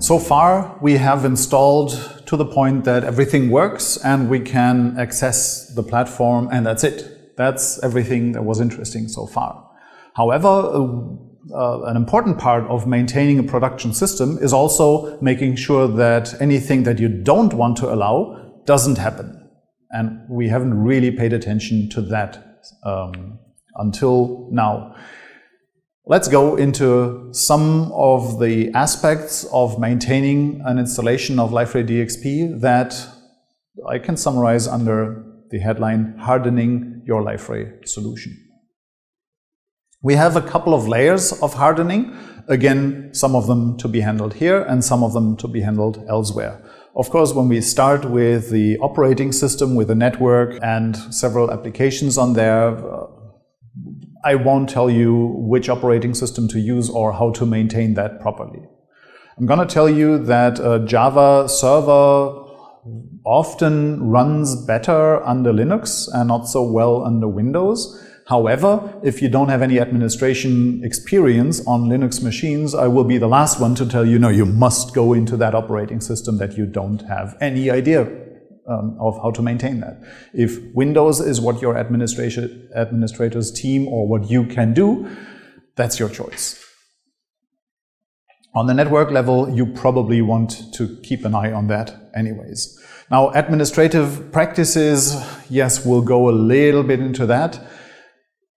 So far, we have installed to the point that everything works and we can access the platform, and that's it. That's everything that was interesting so far. However, an important part of maintaining a production system is also making sure that anything that you don't want to allow doesn't happen. And we haven't really paid attention to that until now. Let's go into some of the aspects of maintaining an installation of Liferay DXP that I can summarize under the headline, Hardening Your Liferay Solution. We have a couple of layers of hardening. Again, some of them to be handled here and some of them to be handled elsewhere. Of course, when we start with the operating system, with the network and several applications on there, I won't tell you which operating system to use or how to maintain that properly. I'm going to tell you that a Java server often runs better under Linux and not so well under Windows. However, if you don't have any administration experience on Linux machines, I will be the last one to tell you, no, you must go into that operating system that you don't have any idea of how to maintain that. If Windows is what your administrator's team or what you can do, that's your choice. On the network level, you probably want to keep an eye on that anyways. Now, administrative practices, yes, we'll go a little bit into that,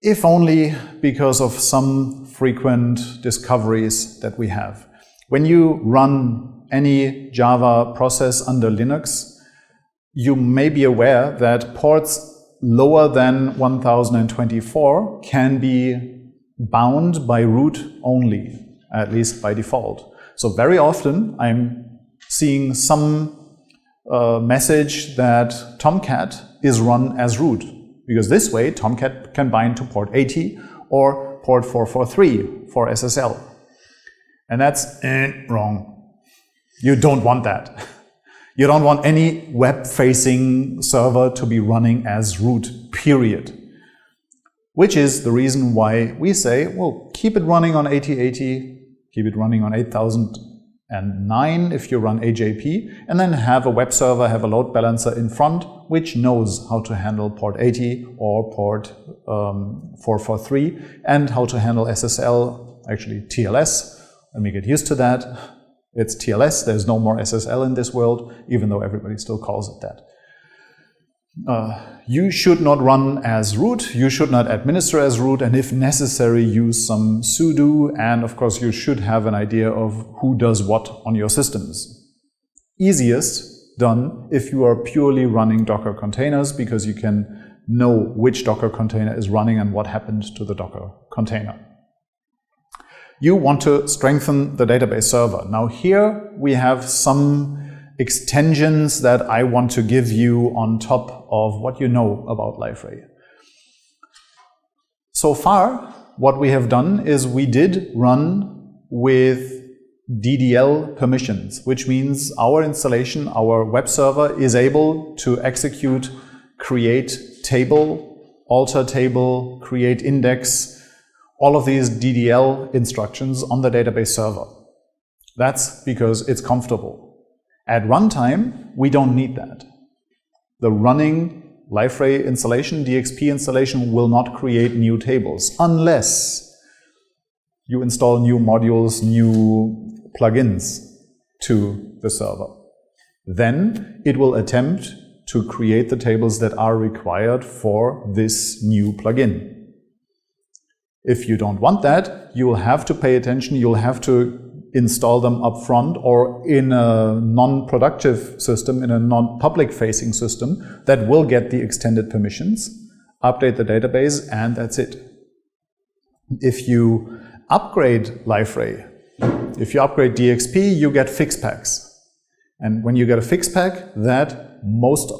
if only because of some frequent discoveries that we have. When you run any Java process under Linux, you may be aware that ports lower than 1024 can be bound by root only, at least by default. So very often I'm seeing some message that Tomcat is run as root, because this way Tomcat can bind to port 80 or port 443 for SSL. And that's wrong. You don't want that. You don't want any web-facing server to be running as root, period. Which is the reason why we say, well, keep it running on 8080, keep it running on 8009 if you run AJP, and then have a web server, have a load balancer in front, which knows how to handle port 80 or port 443, and how to handle SSL, actually TLS. Let me get used to that. It's TLS, there's no more SSL in this world, even though everybody still calls it that. You should not run as root, you should not administer as root, and if necessary, use some sudo, and of course you should have an idea of who does what on your systems. Easiest done if you are purely running Docker containers, because you can know which Docker container is running and what happened to the Docker container. You want to strengthen the database server. Now here we have some extensions that I want to give you on top of what you know about Liferay. So far, what we have done is we did run with DDL permissions, which means our installation, our web server is able to execute create table, alter table, create index, all of these DDL instructions on the database server. That's because it's comfortable. At runtime, we don't need that. The running Liferay installation, DXP installation, will not create new tables unless you install new modules, new plugins to the server. Then it will attempt to create the tables that are required for this new plugin. If you don't want that, you will have to pay attention, you'll have to install them up front or in a non-productive system, in a non-public facing system that will get the extended permissions, update the database, and that's it. If you upgrade Liferay, if you upgrade DXP, you get fix packs. And when you get a fix pack, that most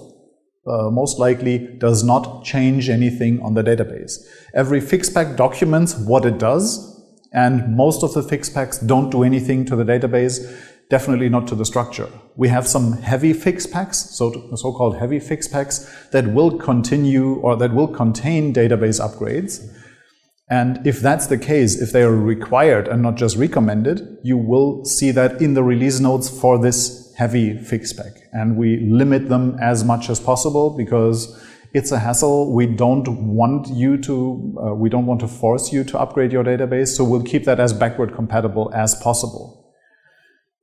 likely does not change anything on the database. Every fix pack documents what it does, and most of the fix packs don't do anything to the database, definitely not to the structure. We have some heavy fix packs, so-called heavy fix packs, that will continue or that will contain database upgrades. And if that's the case, if they are required and not just recommended, you will see that in the release notes for this heavy fix spec. And we limit them as much as possible because it's a hassle. We don't want to force you to upgrade your database, so we'll keep that as backward compatible as possible.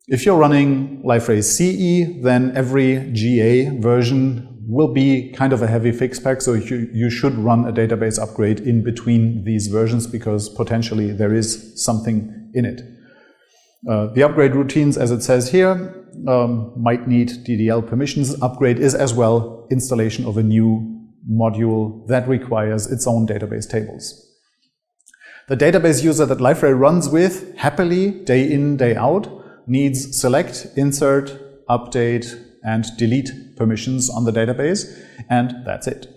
If you're running Liferay CE, then every GA version will be kind of a heavy fix spec, so you should run a database upgrade in between these versions because potentially there is something in it. The upgrade routines, as it says here, might need DDL permissions. Upgrade is as well installation of a new module that requires its own database tables. The database user that Liferay runs with happily, day in, day out, needs select, insert, update, and delete permissions on the database, and that's it.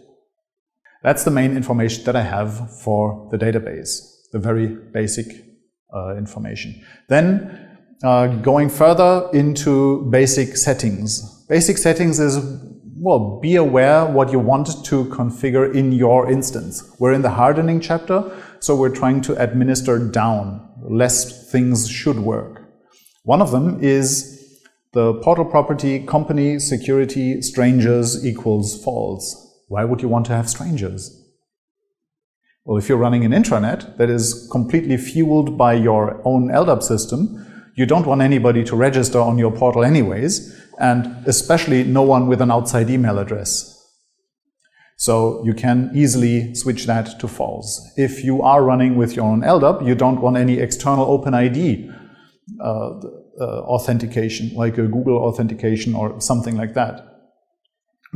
That's the main information that I have for the database, the very basic information. Then going further into basic settings. Basic settings is, well, be aware what you want to configure in your instance. We're in the hardening chapter, so we're trying to administer down. Less things should work. One of them is the portal property company security strangers equals false. Why would you want to have strangers? Well, if you're running an intranet that is completely fueled by your own LDAP system, you don't want anybody to register on your portal anyways, and especially no one with an outside email address. So you can easily switch that to false. If you are running with your own LDAP, you don't want any external OpenID authentication, like a Google authentication or something like that.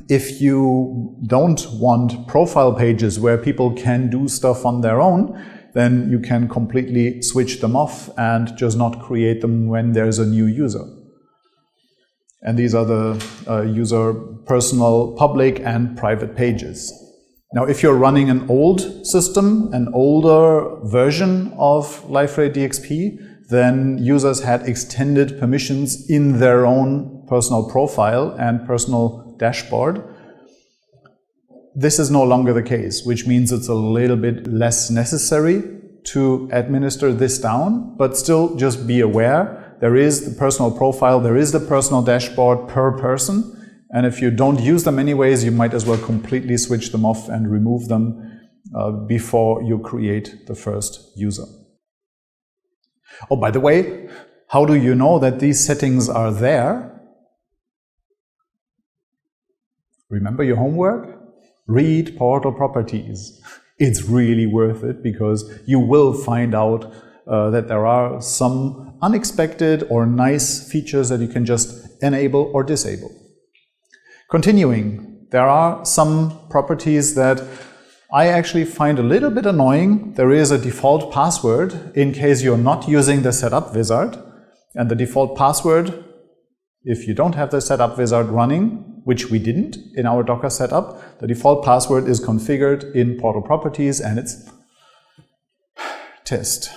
If you don't want profile pages where people can do stuff on their own, then you can completely switch them off and just not create them when there's a new user. And these are the user personal, public, and private pages. Now, if you're running an old system, an older version of Liferay DXP, then users had extended permissions in their own personal profile and personal dashboard. This is no longer the case, which means it's a little bit less necessary to administer this down, but still just be aware. There is the personal profile, there is the personal dashboard per person, and if you don't use them anyways, you might as well completely switch them off and remove them before you create the first user. Oh, by the way, how do you know that these settings are there? Remember your homework? Read portal properties. It's really worth it because you will find out that there are some unexpected or nice features that you can just enable or disable. Continuing, there are some properties that I actually find a little bit annoying. There is a default password in case you're not using the setup wizard. And the default password, if you don't have the setup wizard running, which we didn't in our Docker setup, the default password is configured in portal properties and it's test.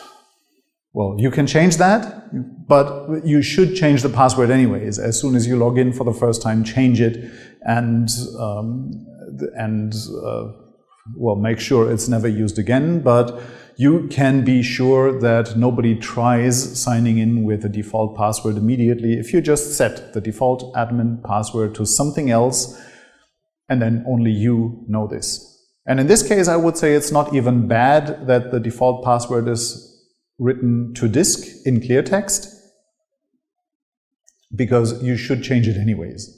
Well, you can change that, but you should change the password anyways. As soon as you log in for the first time, change it and well, make sure it's never used again, but you can be sure that nobody tries signing in with a default password immediately if you just set the default admin password to something else and then only you know this. And in this case, I would say it's not even bad that the default password is written to disk in clear text because you should change it anyways.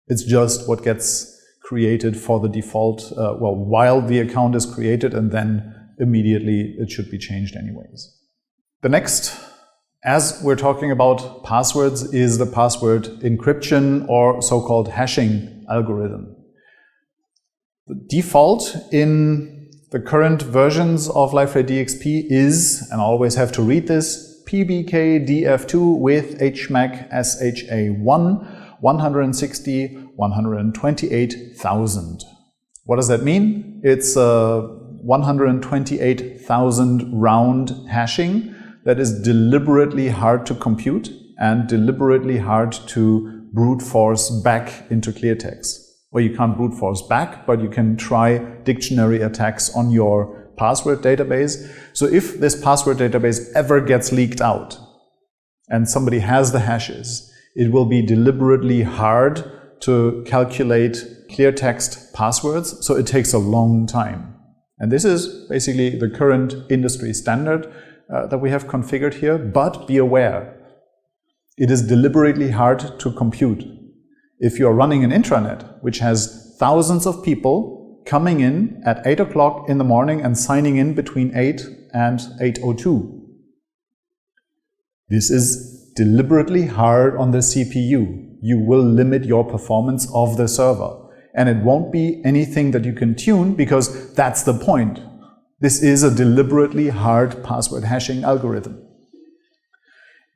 It's just what gets created for the default, while the account is created, and then immediately it should be changed anyways. The next, as we're talking about passwords, is the password encryption or so-called hashing algorithm. The default in the current versions of Liferay DXP is, and I always have to read this, PBKDF2 with HMAC SHA1 128,000. What does that mean? It's 128,000 round hashing that is deliberately hard to compute and deliberately hard to brute force back into clear text. Well, you can't brute force back, but you can try dictionary attacks on your password database. So if this password database ever gets leaked out and somebody has the hashes, it will be deliberately hard to calculate clear text passwords, so it takes a long time. And this is basically the current industry standard that we have configured here, but be aware, it is deliberately hard to compute. If you are running an intranet, which has thousands of people coming in at 8 o'clock in the morning and signing in between 8 and 8:02, this is deliberately hard on the CPU. You will limit your performance of the server. And it won't be anything that you can tune, because that's the point. This is a deliberately hard password hashing algorithm.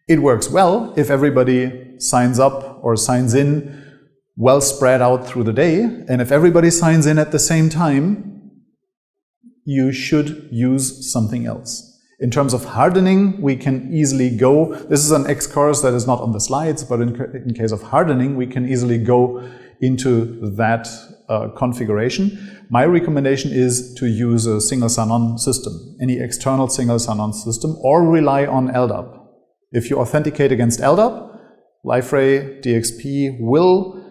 It works well if everybody signs up or signs in well spread out through the day. And if everybody signs in at the same time, you should use something else. In terms of hardening, we can easily go, this is an excursus that is not on the slides, but in case of hardening, we can easily go into that configuration. My recommendation is to use a single sign-on system, any external single sign-on system, or rely on LDAP. If you authenticate against LDAP, Liferay DXP will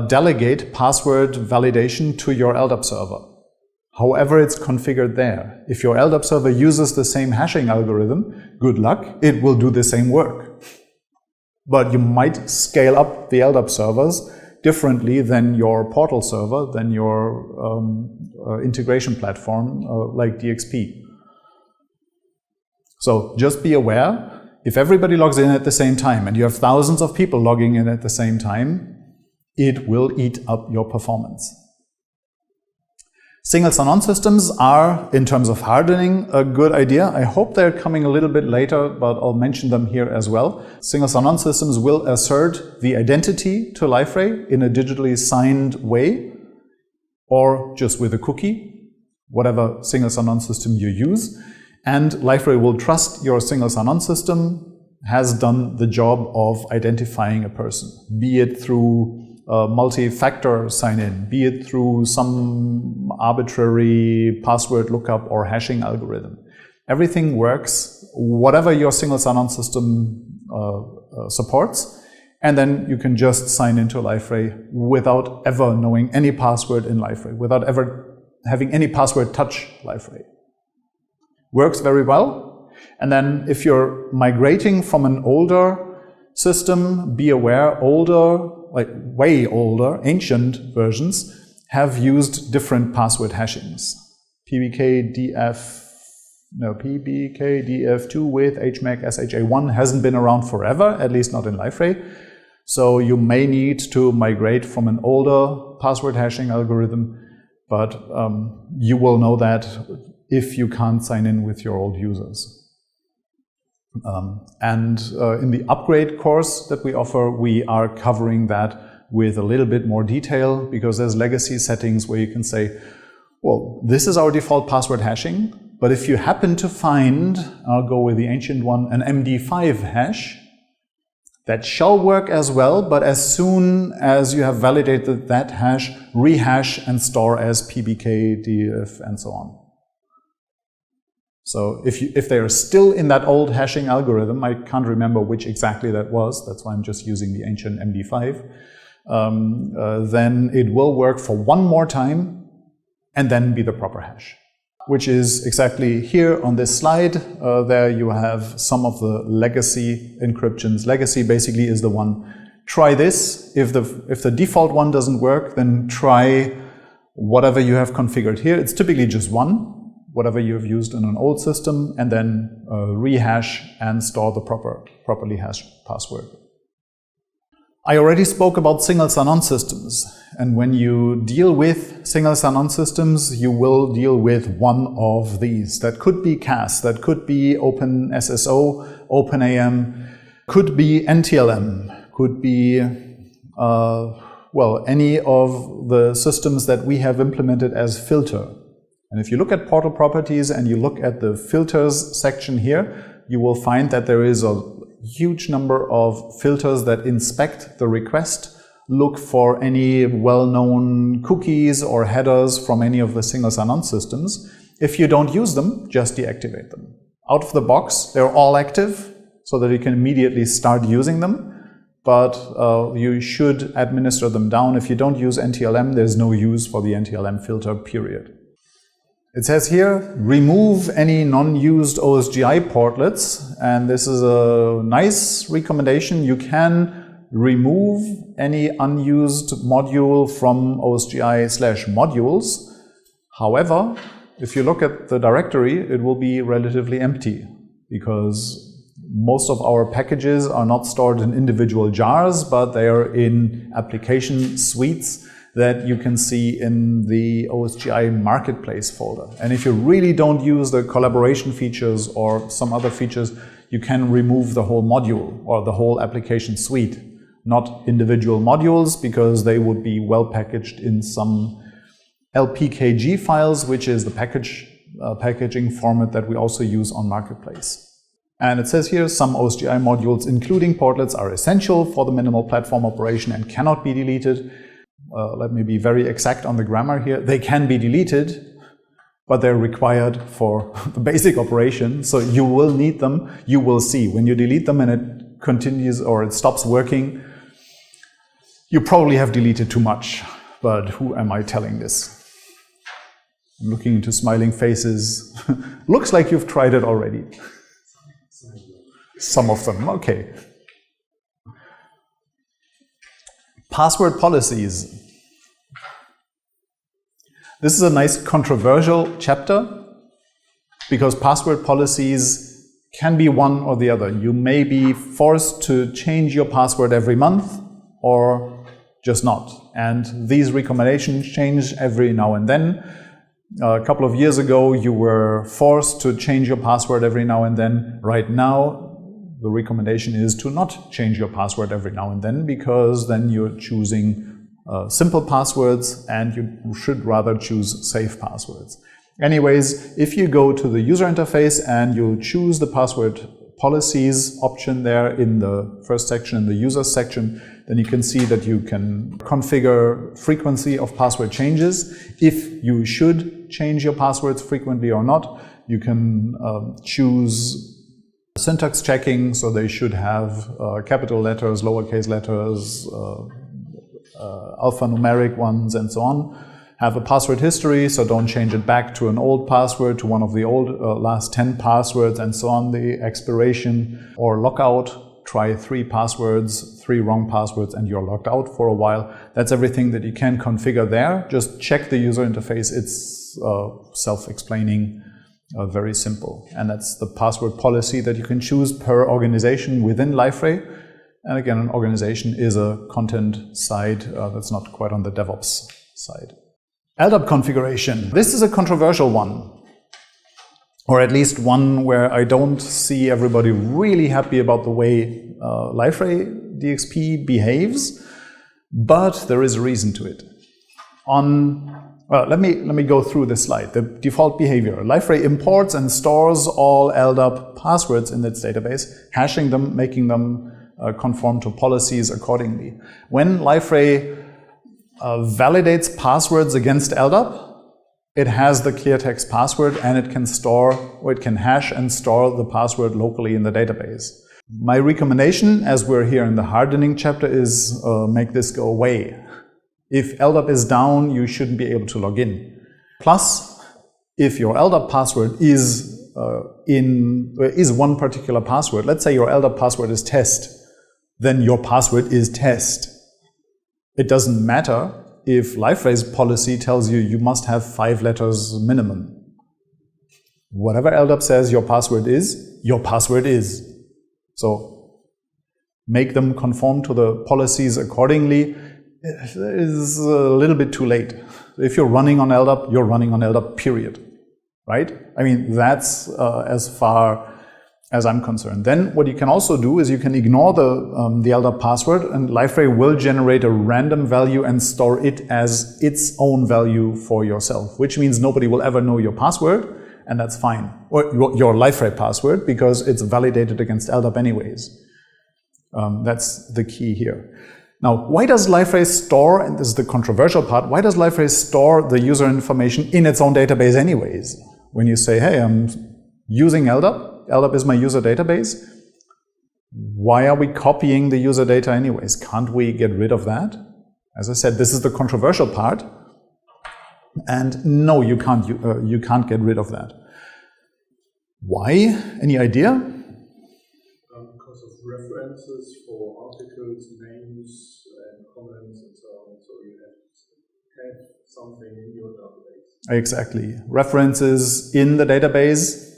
delegate password validation to your LDAP server. However it's configured there. If your LDAP server uses the same hashing algorithm, good luck, it will do the same work. But you might scale up the LDAP servers differently than your portal server, than your integration platform like DXP. So just be aware, if everybody logs in at the same time and you have thousands of people logging in at the same time, it will eat up your performance. Single sign-on systems are, in terms of hardening, a good idea. I hope they're coming a little bit later, but I'll mention them here as well. Single sign-on systems will assert the identity to Liferay in a digitally signed way, or just with a cookie, whatever single sign-on system you use. And Liferay will trust your single sign-on system has done the job of identifying a person, be it through multi-factor sign-in, be it through some arbitrary password lookup or hashing algorithm. Everything works, whatever your single sign-on system supports, and then you can just sign into Liferay without ever knowing any password in Liferay, without ever having any password touch Liferay. Works very well. And then if you're migrating from an older system, be aware, way older, ancient versions have used different password hashings. PBKDF2 with HMAC SHA1 hasn't been around forever, at least not in Liferay. So you may need to migrate from an older password hashing algorithm, but you will know that if you can't sign in with your old users. In the upgrade course that we offer, we are covering that with a little bit more detail, because there's legacy settings where you can say, well, this is our default password hashing, but if you happen to find, I'll go with the ancient one, an MD5 hash, that shall work as well, but as soon as you have validated that hash, rehash and store as PBKDF and so on. So if they are still in that old hashing algorithm, I can't remember which exactly that was, that's why I'm just using the ancient MD5, then it will work for one more time and then be the proper hash, which is exactly here on this slide. There you have some of the legacy encryptions. Legacy basically is the one, try this. If the default one doesn't work, then try whatever you have configured here. It's typically just one, whatever you've used in an old system, and then rehash and store the properly hashed password. I already spoke about single sign-on systems, and when you deal with single sign-on systems, you will deal with one of these. That could be CAS, that could be OpenSSO, OpenAM, could be NTLM, could be any of the systems that we have implemented as filter. And if you look at portal properties and you look at the filters section here, you will find that there is a huge number of filters that inspect the request, look for any well-known cookies or headers from any of the single sign-on systems. If you don't use them, just deactivate them. Out of the box, they're all active so that you can immediately start using them, but you should administer them down. If you don't use NTLM, there's no use for the NTLM filter, period. It says here, remove any non-used OSGI portlets, and this is a nice recommendation. You can remove any unused module from OSGI/modules. However, if you look at the directory, it will be relatively empty because most of our packages are not stored in individual jars, but they are in application suites that you can see in the OSGI marketplace folder. And if you really don't use the collaboration features or some other features, you can remove the whole module or the whole application suite, not individual modules, because they would be well packaged in some LPKG files, which is the packaging format that we also use on Marketplace. And it says here, some OSGI modules, including portlets, are essential for the minimal platform operation and cannot be deleted. Let me be very exact on the grammar here. They can be deleted, but they're required for the basic operation. So you will need them. You will see when you delete them and it continues or it stops working, you probably have deleted too much. But who am I telling this? I'm looking into smiling faces. Looks like you've tried it already. Some of them, okay. Password policies. This is a nice controversial chapter because password policies can be one or the other. You may be forced to change your password every month or just not. And these recommendations change every now and then. A couple of years ago, you were forced to change your password every now and then. Right now, the recommendation is to not change your password every now and then, because then you're choosing simple passwords and you should rather choose safe passwords. Anyways, if you go to the user interface and you choose the password policies option there in the first section, in the user section, then you can see that you can configure frequency of password changes. If you should change your passwords frequently or not, you can choose syntax checking, so they should have capital letters, lowercase letters, alphanumeric ones, and so on. Have a password history, so don't change it back to an old password, to one of the old last 10 passwords, and so on. The expiration or lockout, try 3 passwords, 3 wrong passwords, and you're locked out for a while. That's everything that you can configure there. Just check the user interface. It's self-explaining. Very simple. And that's the password policy that you can choose per organization within Liferay. And again, an organization is a content side that's not quite on the DevOps side. LDAP configuration. This is a controversial one, or at least one where I don't see everybody really happy about the way Liferay DXP behaves, but there is a reason to it. Well, let me go through this slide. The default behavior. Liferay imports and stores all LDAP passwords in its database, hashing them, making them conform to policies accordingly. When Liferay validates passwords against LDAP, it has the clear text password and it can store, or it can hash and store the password locally in the database. My recommendation, as we're here in the hardening chapter, is make this go away. If LDAP is down, you shouldn't be able to log in. Plus, if your LDAP password is one particular password, let's say your LDAP password is test, then your password is test. It doesn't matter if Liferay's policy tells you you must have 5 letters minimum. Whatever LDAP says your password is, your password is. So make them conform to the policies accordingly. It is a little bit too late. If you're running on LDAP, you're running on LDAP, period. Right? I mean, that's as far as I'm concerned. Then what you can also do is you can ignore the LDAP password, and Liferay will generate a random value and store it as its own value for yourself, which means nobody will ever know your password, and that's fine. Or your Liferay password, because it's validated against LDAP anyways. That's the key here. Now, why does Liferay store, and this is the controversial part, why does Liferay store the user information in its own database anyways? When you say, hey, I'm using LDAP, LDAP is my user database, why are we copying the user data anyways? Can't we get rid of that? As I said, this is the controversial part. And no, you can't get rid of that. Why? Any idea? Because of references for articles, names, and comments, and so on. So you have something in your database. Exactly. References in the database.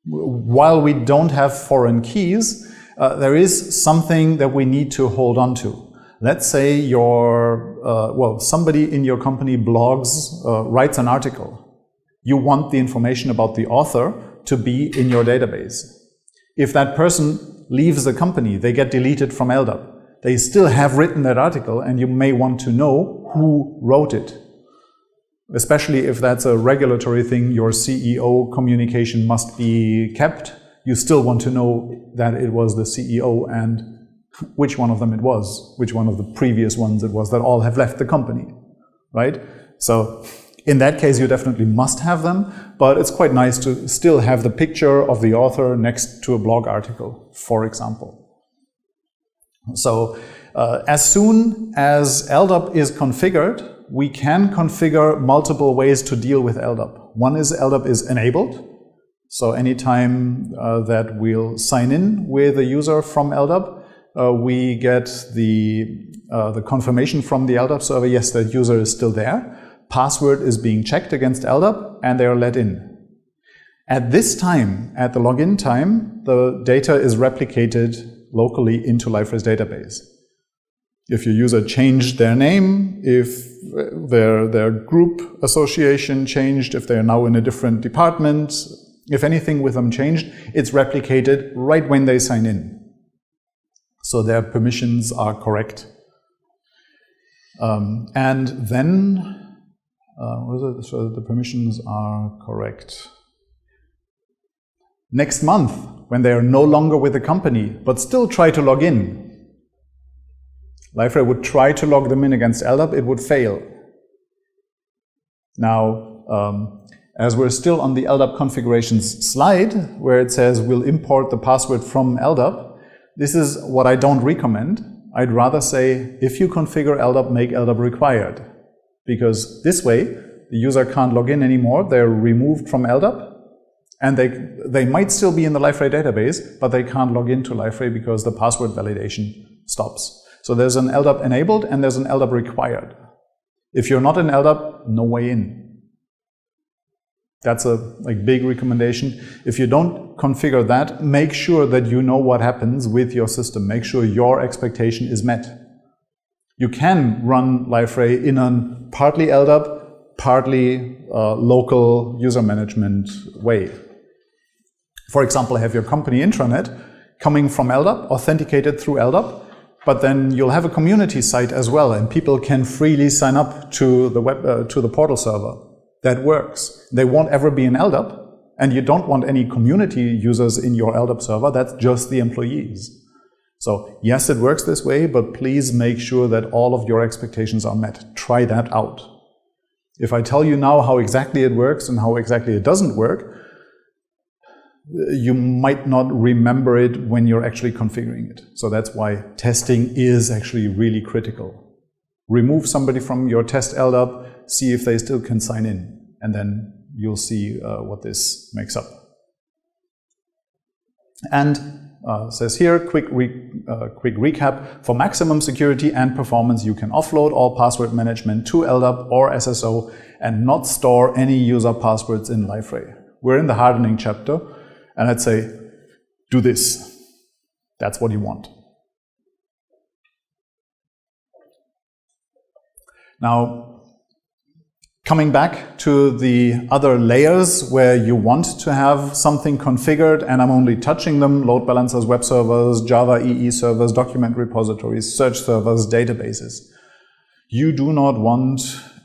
While we don't have foreign keys, there is something that we need to hold on to. Let's say somebody in your company blogs, writes an article. You want the information about the author to be in your database. If that person leaves the company, they get deleted from LDAP. They still have written that article, and you may want to know who wrote it. Especially if that's a regulatory thing, your CEO communication must be kept. You still want to know that it was the CEO and which one of them it was, which one of the previous ones it was that all have left the company, right? So in that case, you definitely must have them, but it's quite nice to still have the picture of the author next to a blog article, for example. So as soon as LDAP is configured, we can configure multiple ways to deal with LDAP. One is LDAP is enabled. So anytime that we'll sign in with a user from LDAP, we get the confirmation from the LDAP server, yes, that user is still there. Password is being checked against LDAP, and they are let in. At this time, at the login time, the data is replicated locally into Liferay's database. If your user changed their name, if their group association changed, if they're now in a different department, if anything with them changed, it's replicated right when they sign in. So their permissions are correct. And then, so the permissions are correct. Next month, when they are no longer with the company, but still try to log in, Liferay would try to log them in against LDAP, it would fail. Now, as we're still on the LDAP configurations slide, where it says we'll import the password from LDAP, this is what I don't recommend. I'd rather say, if you configure LDAP, make LDAP required. Because this way, the user can't log in anymore, they're removed from LDAP, and they might still be in the Liferay database, but they can't log into Liferay because the password validation stops. So there's an LDAP enabled and there's an LDAP required. If you're not in LDAP, no way in. That's a big recommendation. If you don't configure that, make sure that you know what happens with your system. Make sure your expectation is met. You can run Liferay in a partly LDAP, partly local user management way. For example, have your company intranet coming from LDAP, authenticated through LDAP, but then you'll have a community site as well, and people can freely sign up to the to the portal server. That works. They won't ever be in LDAP, and you don't want any community users in your LDAP server. That's just the employees. So yes, it works this way, but please make sure that all of your expectations are met. Try that out. If I tell you now how exactly it works and how exactly it doesn't work, you might not remember it when you're actually configuring it. So that's why testing is actually really critical. Remove somebody from your test LDAP, see if they still can sign in, and then you'll see what this makes up. And says here, quick recap. For maximum security and performance, you can offload all password management to LDAP or SSO and not store any user passwords in Liferay. We're in the hardening chapter, and I'd say, do this. That's what you want. Now, coming back to the other layers where you want to have something configured, and I'm only touching them: load balancers, web servers, Java EE servers, document repositories, search servers, databases. You do not want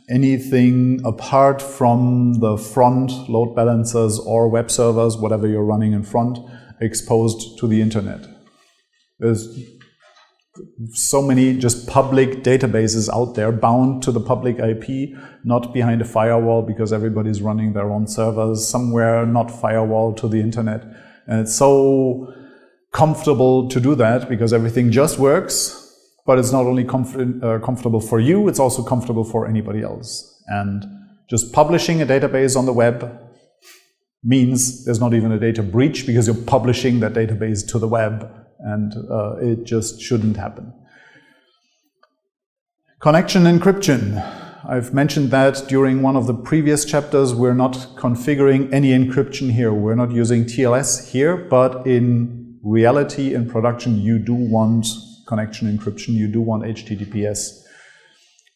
anything apart from the front load balancers or web servers, whatever you're running in front, exposed to the internet. so many just public databases out there bound to the public IP, not behind a firewall because everybody's running their own servers somewhere, not firewall to the internet. And it's so comfortable to do that because everything just works, but it's not only comfortable for you, it's also comfortable for anybody else. And just publishing a database on the web means there's not even a data breach because you're publishing that database to the web, and it just shouldn't happen. Connection encryption. I've mentioned that during one of the previous chapters. We're not configuring any encryption here. We're not using TLS here, but in reality, in production, you do want connection encryption, you do want HTTPS.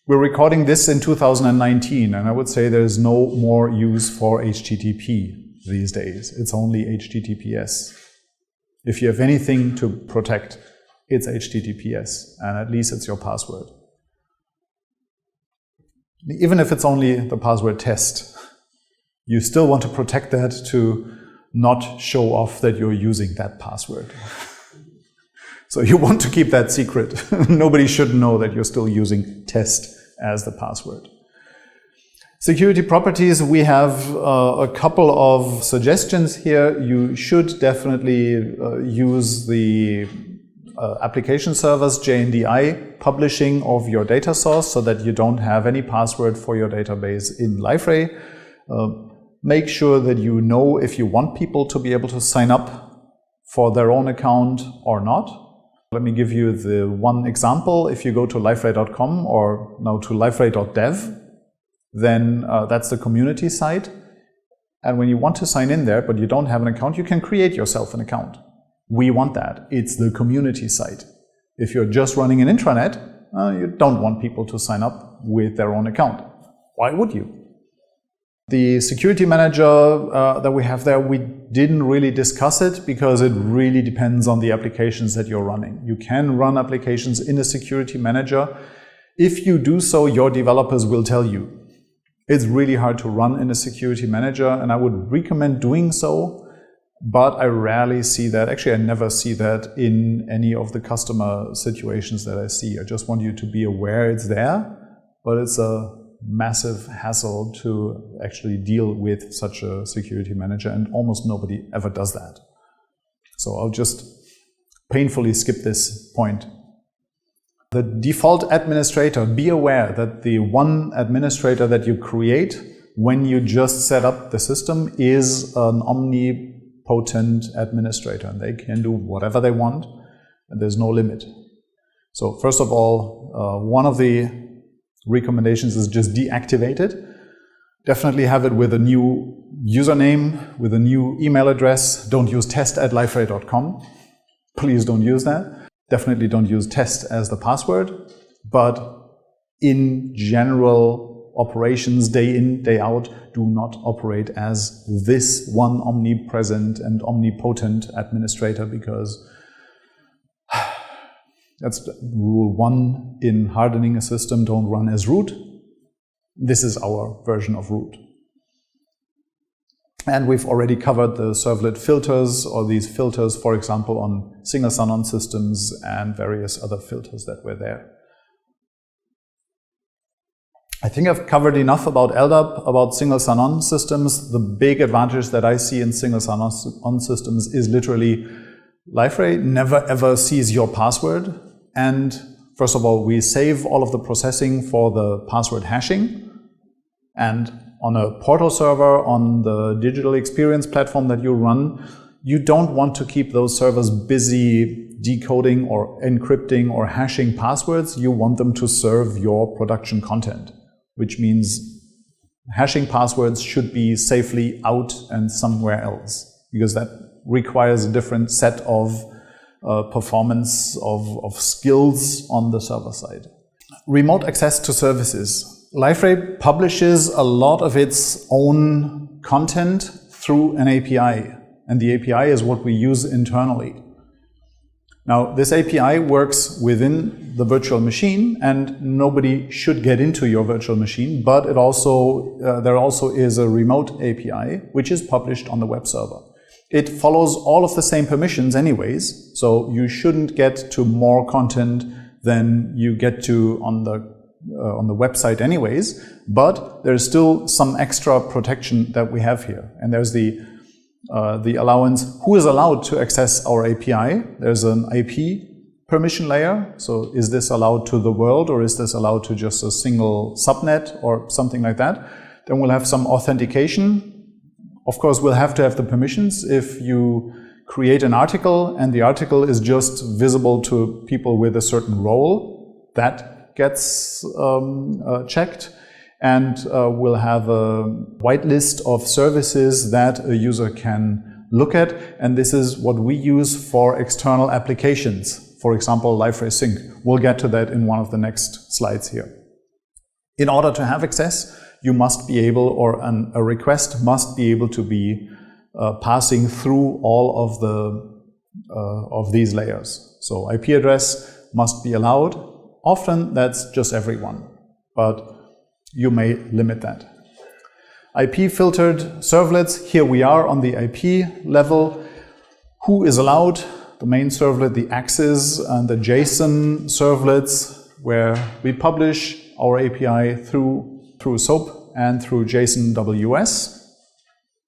We're recording this in 2019, and I would say there's no more use for HTTP these days. It's only HTTPS. If you have anything to protect, it's HTTPS, and at least it's your password. Even if it's only the password test, you still want to protect that to not show off that you're using that password. So you want to keep that secret. Nobody should know that you're still using test as the password. Security properties, we have a couple of suggestions here. You should definitely use the application servers JNDI publishing of your data source so that you don't have any password for your database in Liferay. Make sure that you know if you want people to be able to sign up for their own account or not. Let me give you the one example. If you go to liferay.com or now to liferay.dev, then that's the community site. And when you want to sign in there, but you don't have an account, you can create yourself an account. We want that. It's the community site. If you're just running an intranet, you don't want people to sign up with their own account. Why would you? The security manager that we have there, we didn't really discuss it because it really depends on the applications that you're running. You can run applications in a security manager. If you do so, your developers will tell you. It's really hard to run in a security manager, and I would recommend doing so. But I rarely see that. Actually, I never see that in any of the customer situations that I see. I just want you to be aware it's there, but it's a massive hassle to actually deal with such a security manager, and almost nobody ever does that. So I'll just painfully skip this point. The default administrator, be aware that the one administrator that you create when you just set up the system is an omnipotent administrator, and they can do whatever they want, and there's no limit. So first of all, one of the recommendations is just deactivate it. Definitely have it with a new username, with a new email address. Don't use test@liferay.com. Please don't use that. Definitely don't use test as the password, but in general operations, day in, day out, do not operate as this one omnipresent and omnipotent administrator, because that's rule 1 in hardening a system: don't run as root. This is our version of root. And we've already covered the servlet filters, or these filters, for example, on single sign-on systems and various other filters that were there. I think I've covered enough about LDAP, about single sign-on systems. The big advantage that I see in single sign-on systems is literally Liferay never ever sees your password. And first of all, we save all of the processing for the password hashing. And on a portal server, on the digital experience platform that you run, you don't want to keep those servers busy decoding or encrypting or hashing passwords. You want them to serve your production content, which means hashing passwords should be safely out and somewhere else, because that requires a different set of performance of skills on the server side. Remote access to services. Liferay publishes a lot of its own content through an API, and the API is what we use internally. Now, this API works within the virtual machine, and nobody should get into your virtual machine, but it also there also is a remote API which is published on the web server. it follows all of the same permissions anyways, so you shouldn't get to more content than you get to on the website anyways, but there's still some extra protection that we have here. And there's the allowance, who is allowed to access our API. There's an IP permission layer, so is this allowed to the world, or is this allowed to just a single subnet or something like that? Then we'll have some authentication. Of course, we'll have to have the permissions. If you create an article and the article is just visible to people with a certain role, that gets checked. And we'll have a whitelist of services that a user can look at. And this is what we use for external applications. For example, Liferay Sync. We'll get to that in one of the next slides here. In order to have access, you must be able, or a request must be able to be passing through all of these layers. So IP address must be allowed. Often that's just everyone, but you may limit that. IP filtered servlets, here we are on the IP level. Who is allowed? The main servlet, the Axis, and the JSON servlets, where we publish our API through SOAP and through JSON WS.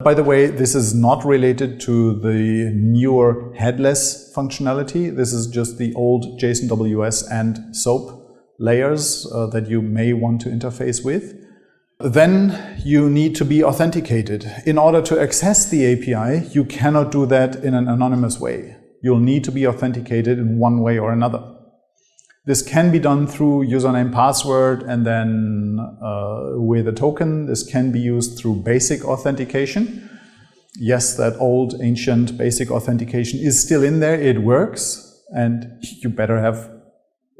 By the way, this is not related to the newer headless functionality. This is just the old JSON WS and SOAP layers that you may want to interface with. Then you need to be authenticated. In order to access the API, you cannot do that in an anonymous way. You'll need to be authenticated in one way or another. This can be done through username, password, and then with a token. This can be used through basic authentication. Yes, that old, ancient basic authentication is still in there. It works, and you better have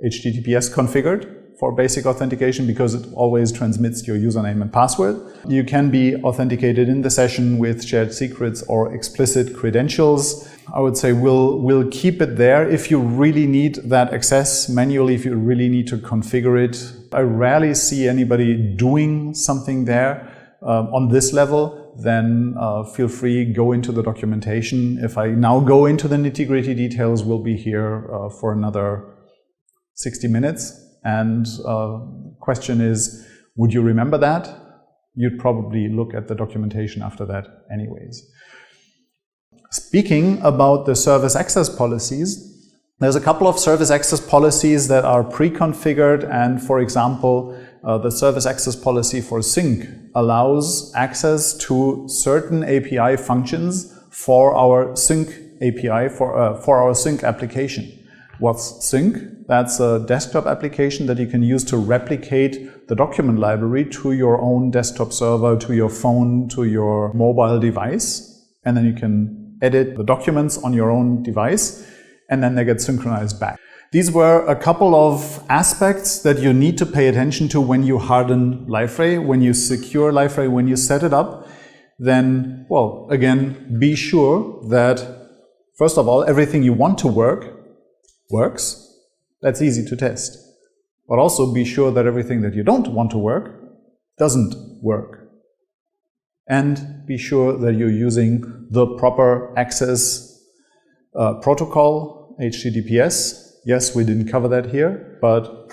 HTTPS configured for basic authentication because it always transmits your username and password. You can be authenticated in the session with shared secrets or explicit credentials. I would say we'll keep it there if you really need that access manually, if you really need to configure it. I rarely see anybody doing something there on this level. Then feel free, go into the documentation. If I now go into the nitty-gritty details, we'll be here for another 60 minutes. And question is, would you remember that? You'd probably look at the documentation after that anyways. Speaking about the service access policies, there's a couple of service access policies that are pre-configured, and for example, the service access policy for Sync allows access to certain API functions for our Sync API, for our Sync application. What's Sync? That's a desktop application that you can use to replicate the document library to your own desktop server, to your phone, to your mobile device. And then you can edit the documents on your own device, and then they get synchronized back. These were a couple of aspects that you need to pay attention to when you harden Liferay, when you secure Liferay, when you set it up. Then, well, again, be sure that, first of all, everything you want to work works. That's easy to test. But also be sure that everything that you don't want to work doesn't work. And be sure that you're using the proper access protocol, HTTPS. Yes, we didn't cover that here, but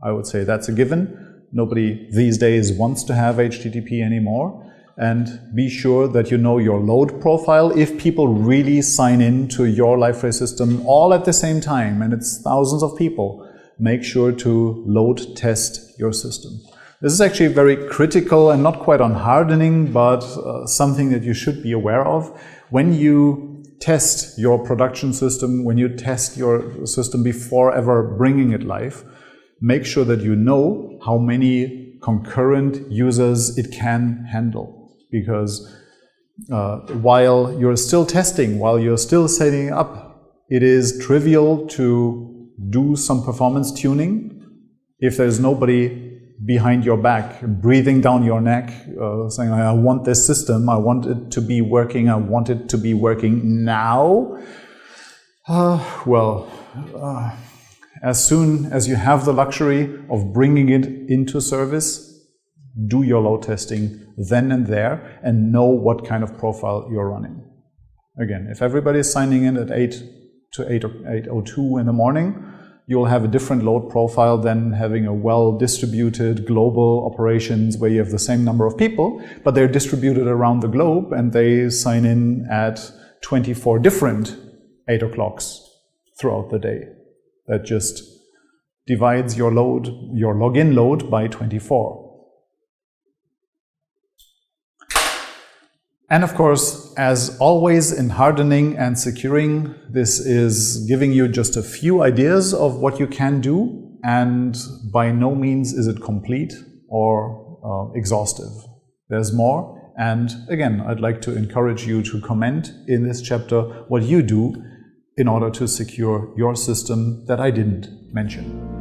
I would say that's a given. Nobody these days wants to have HTTP anymore. And be sure that you know your load profile. If people really sign in to your Liferay system all at the same time, and it's thousands of people, make sure to load test your system. This is actually very critical and not quite on hardening, but something that you should be aware of. When you test your production system, when you test your system before ever bringing it live, make sure that you know how many concurrent users it can handle. Because while you're still testing, while you're still setting up, it is trivial to do some performance tuning if there's nobody behind your back, breathing down your neck, saying, I want this system, I want it to be working, I want it to be working now. As soon as you have the luxury of bringing it into service, do your load testing then and there and know what kind of profile you're running. Again, if everybody is signing in at 8 to 8:02 in the morning, you'll have a different load profile than having a well-distributed global operations where you have the same number of people, but they're distributed around the globe and they sign in at 24 different 8 o'clocks throughout the day. That just divides your load, your login load by 24. And of course, as always in hardening and securing, this is giving you just a few ideas of what you can do, and by no means is it complete or exhaustive. There's more, and again, I'd like to encourage you to comment in this chapter what you do in order to secure your system that I didn't mention.